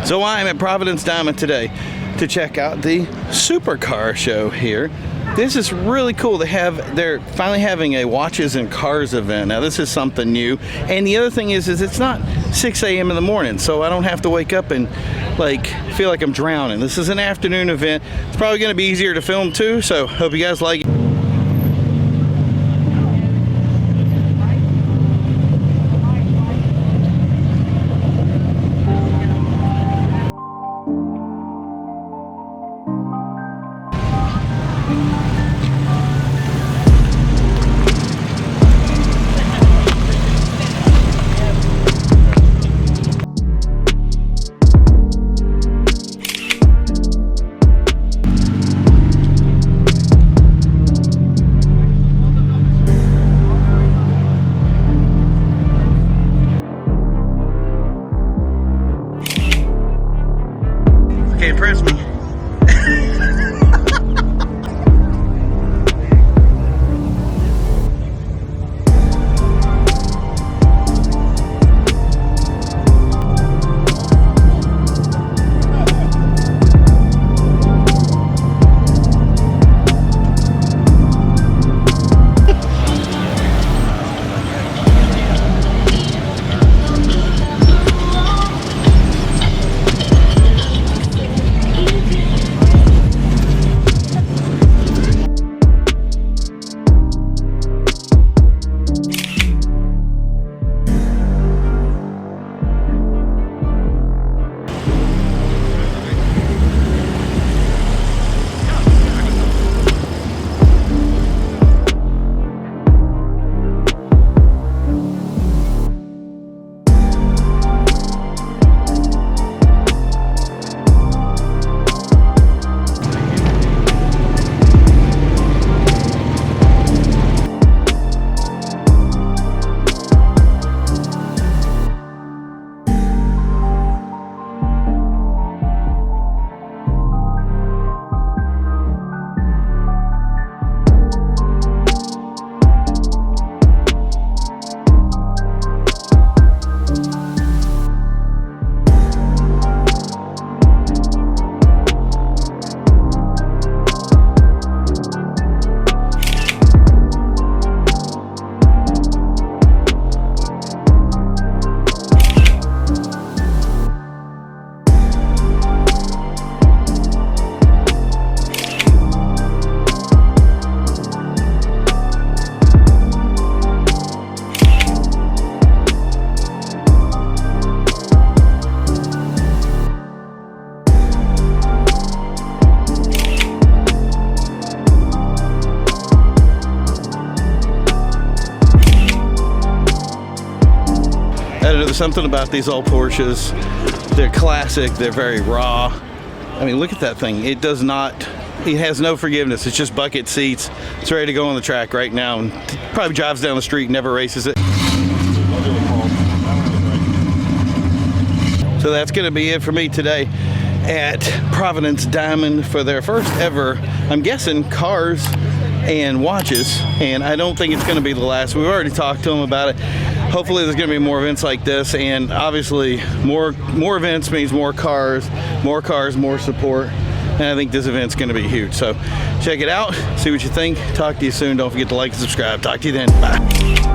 So I'm at Providence Diamond today to check out the Supercar show here. This is really cool. They're finally having a watches and cars event. Now this is something new. And the other thing is it's not 6 a.m. in the morning, so I don't have to wake up and feel like I'm drowning. This is an afternoon event. It's probably going to be easier to film too, so hope you guys like it. Can't impress me. There's something about these old Porsches. They're classic, they're very raw. I mean, look at that thing. It has no forgiveness. It's just bucket seats. It's ready to go on the track right now and probably drives down the street, never races it. So that's gonna be it for me today at Providence Diamond for their first ever, I'm guessing, cars and watches, and I don't think it's going to be the last. We've already talked to them about it. Hopefully there's going to be more events like this, and obviously more events means more cars, more support, and I think this event's going to be huge. So check it out, see what you think, talk to you soon. Don't forget to like and subscribe. Talk to you then. Bye.